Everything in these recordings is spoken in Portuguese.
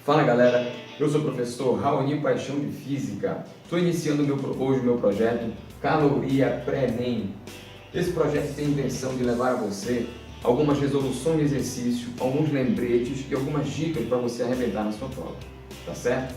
Fala galera, eu sou o professor Raoni Paixão de Física. Estou iniciando hoje o meu projeto Caloria Pré-ENEM. Esse projeto tem a intenção de levar a você algumas resoluções de exercício, alguns lembretes e algumas dicas para você arrebentar na sua prova, tá certo?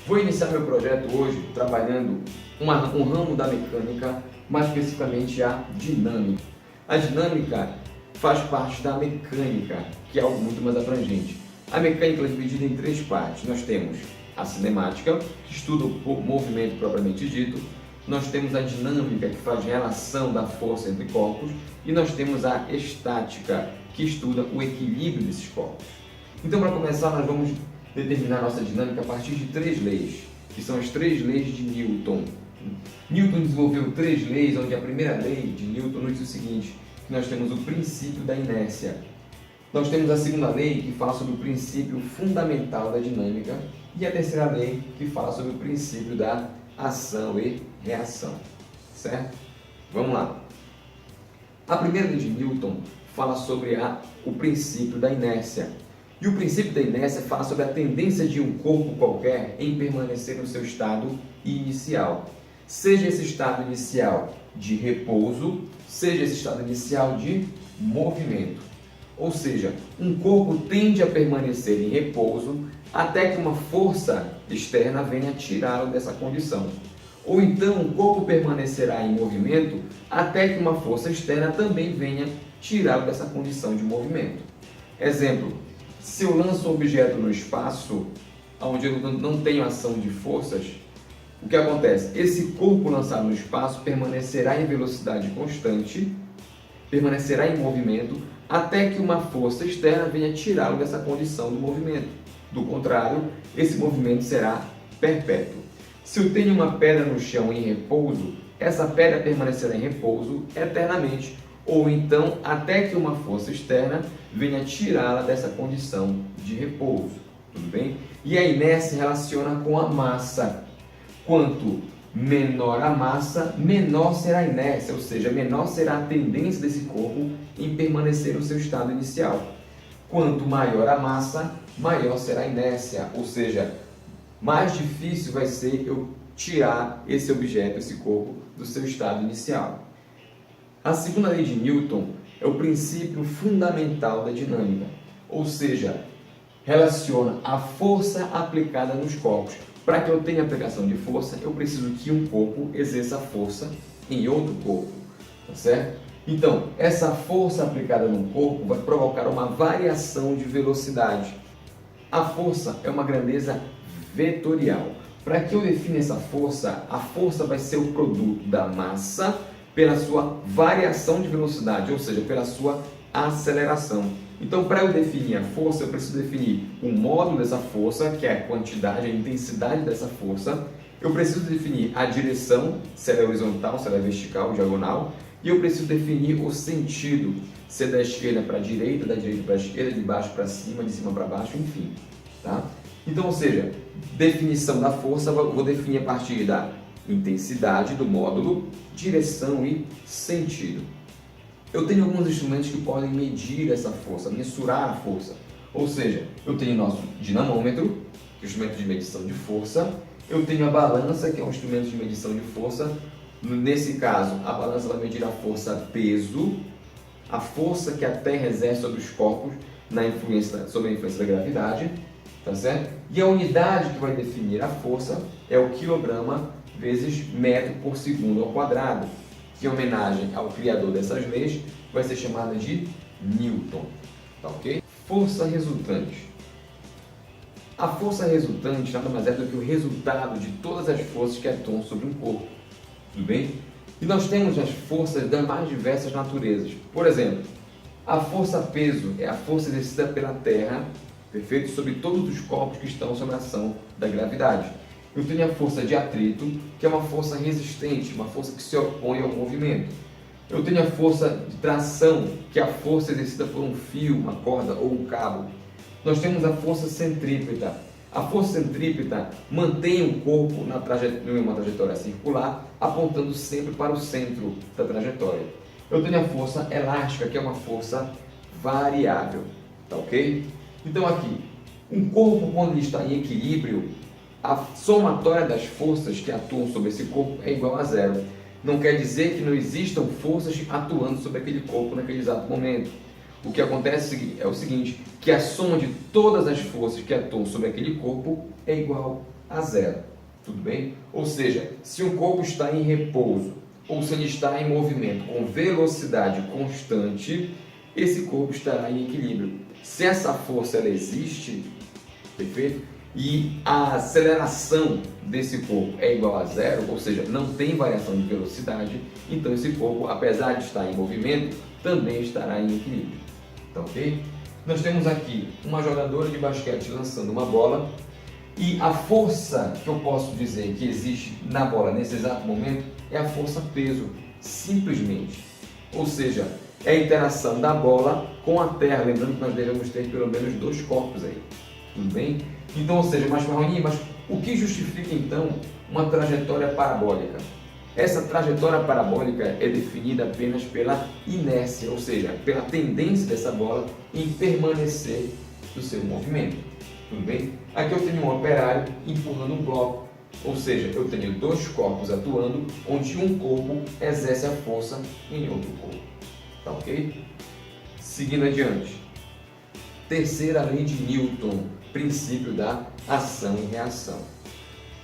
Vou iniciar meu projeto hoje trabalhando um ramo da mecânica, mais especificamente a dinâmica. A dinâmica faz parte da mecânica, que é algo muito mais abrangente. A mecânica é dividida em três partes. Nós temos a cinemática, que estuda o movimento propriamente dito. Nós temos a dinâmica, que faz relação da força entre corpos. E nós temos a estática, que estuda o equilíbrio desses corpos. Então, para começar, nós vamos determinar nossa dinâmica a partir de três leis, que são as três leis de Newton. Newton desenvolveu três leis, onde a primeira lei de Newton nos diz o seguinte, que nós temos o princípio da inércia. Nós temos a segunda lei, que fala sobre o princípio fundamental da dinâmica, e a terceira lei, que fala sobre o princípio da ação e reação, certo? Vamos lá. A primeira lei de Newton fala sobre o princípio da inércia. E o princípio da inércia fala sobre a tendência de um corpo qualquer em permanecer no seu estado inicial. Seja esse estado inicial de repouso, seja esse estado inicial de movimento. Ou seja, um corpo tende a permanecer em repouso até que uma força externa venha tirá-lo dessa condição. Ou então, o corpo permanecerá em movimento até que uma força externa também venha tirá-lo dessa condição de movimento. Exemplo, se eu lanço um objeto no espaço, onde eu não tenho ação de forças, o que acontece? Esse corpo lançado no espaço permanecerá em velocidade constante, permanecerá em movimento, até que uma força externa venha tirá-lo dessa condição do movimento. Do contrário, esse movimento será perpétuo. Se eu tenho uma pedra no chão em repouso, essa pedra permanecerá em repouso eternamente, ou então até que uma força externa venha tirá-la dessa condição de repouso. Tudo bem? E a inércia relaciona com a massa. Quanto menor a massa, menor será a inércia, ou seja, menor será a tendência desse corpo em permanecer no seu estado inicial. Quanto maior a massa, maior será a inércia, ou seja, mais difícil vai ser eu tirar esse objeto, esse corpo, do seu estado inicial. A segunda lei de Newton é o princípio fundamental da dinâmica, ou seja, relaciona a força aplicada nos corpos. Para que eu tenha aplicação de força, eu preciso que um corpo exerça força em outro corpo, tá certo? Então, essa força aplicada no corpo vai provocar uma variação de velocidade. A força é uma grandeza vetorial. Para que eu defina essa força, a força vai ser o produto da massa pela sua variação de velocidade, ou seja, pela sua aceleração. Então, para eu definir a força, eu preciso definir o módulo dessa força, que é a quantidade, a intensidade dessa força. Eu preciso definir a direção, se ela é horizontal, se ela é vertical, diagonal. E eu preciso definir o sentido, se é da esquerda para a direita, da direita para a esquerda, de baixo para cima, de cima para baixo, enfim. Tá? Então, ou seja, definição da força, eu vou definir a partir da intensidade do módulo, direção e sentido. Eu tenho alguns instrumentos que podem medir essa força, mensurar a força. Ou seja, eu tenho o nosso dinamômetro, que é um instrumento de medição de força. Eu tenho a balança, que é um instrumento de medição de força. Nesse caso, a balança vai medir a força peso, a força que a Terra exerce sobre os corpos sob a influência da gravidade, tá certo? E a unidade que vai definir a força é o quilograma vezes metro por segundo ao quadrado, que em homenagem ao criador dessas leis vai ser chamada de Newton, tá ok? Força resultante. A força resultante nada mais é do que o resultado de todas as forças que atuam sobre um corpo, tudo bem? E nós temos as forças das mais diversas naturezas. Por exemplo, a força peso é a força exercida pela Terra, perfeito, sobre todos os corpos que estão sob a ação da gravidade. Eu tenho a força de atrito, que é uma força resistente, uma força que se opõe ao movimento. Eu tenho a força de tração, que é a força exercida por um fio, uma corda ou um cabo. Nós temos a força centrípeta. A força centrípeta mantém o corpo em uma trajetória circular, apontando sempre para o centro da trajetória. eu tenho a força elástica, que é uma força variável, tá ok? Então aqui, um corpo quando ele está em equilíbrio, a somatória das forças que atuam sobre esse corpo é igual a zero. Não quer dizer que não existam forças atuando sobre aquele corpo naquele exato momento. O que acontece é o seguinte, que a soma de todas as forças que atuam sobre aquele corpo é igual a zero. Tudo bem? Ou seja, se um corpo está em repouso ou se ele está em movimento com velocidade constante, esse corpo estará em equilíbrio. Se essa força ela existe, perfeito? E a aceleração desse corpo é igual a zero, ou seja, não tem variação de velocidade, então esse corpo, apesar de estar em movimento, também estará em equilíbrio. Tá ok? Nós temos aqui uma jogadora de basquete lançando uma bola e a força que eu posso dizer que existe na bola nesse exato momento é a força peso, simplesmente. Ou seja, é a interação da bola com a terra, lembrando que nós devemos ter pelo menos dois corpos aí. Tudo bem? Então, ou seja, mas o que justifica então uma trajetória parabólica? Essa trajetória parabólica é definida apenas pela inércia, ou seja, pela tendência dessa bola em permanecer no seu movimento. Tudo bem? Aqui eu tenho um operário empurrando um bloco, ou seja, eu tenho dois corpos atuando, onde um corpo exerce a força em outro corpo. Tá ok? Seguindo adiante. Terceira lei de Newton, princípio da ação e reação.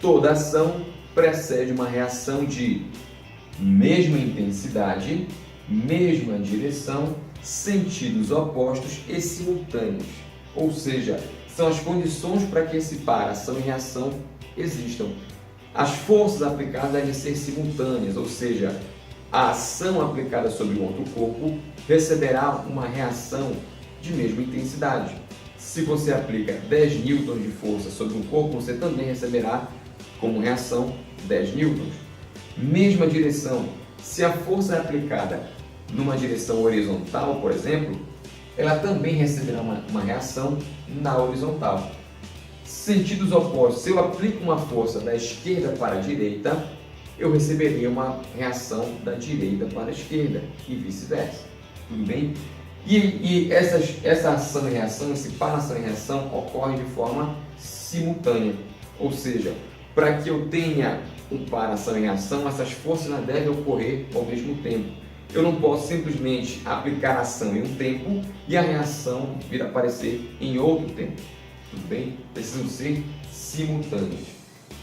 Toda ação precede uma reação de mesma intensidade, mesma direção, sentidos opostos e simultâneos. Ou seja, são as condições para que esse par, ação e reação, existam. As forças aplicadas devem ser simultâneas, ou seja, a ação aplicada sobre um outro corpo receberá uma reação de mesma intensidade. Se você aplica 10 newtons de força sobre um corpo, você também receberá como reação 10 newtons. Mesma direção. Se a força é aplicada numa direção horizontal, por exemplo, ela também receberá uma reação na horizontal. Sentidos opostos. Se eu aplico uma força da esquerda para a direita, eu receberia uma reação da direita para a esquerda e vice-versa. Tudo bem? E essa ação e reação, esse par ação e reação ocorre de forma simultânea. Ou seja, para que eu tenha um par ação e reação, essas forças devem ocorrer ao mesmo tempo. Eu não posso simplesmente aplicar a ação em um tempo e a reação vir a aparecer em outro tempo. Tudo bem? Precisam ser simultâneas.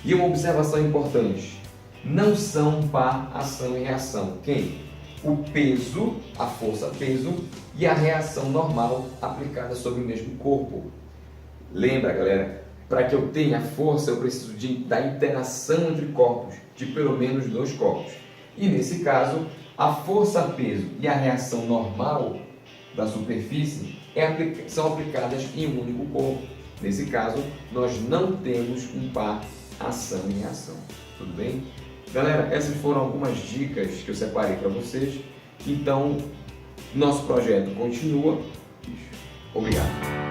E uma observação importante: não são par ação e reação. Quem? O peso, a força peso e a reação normal aplicada sobre o mesmo corpo. Lembra, galera, para que eu tenha força eu preciso da interação entre corpos, de pelo menos dois corpos. E nesse caso, a força peso e a reação normal da superfície são aplicadas em um único corpo. Nesse caso, nós não temos um par ação e reação. Tudo bem? Galera, essas foram algumas dicas que eu separei para vocês. Então, nosso projeto continua. Obrigado.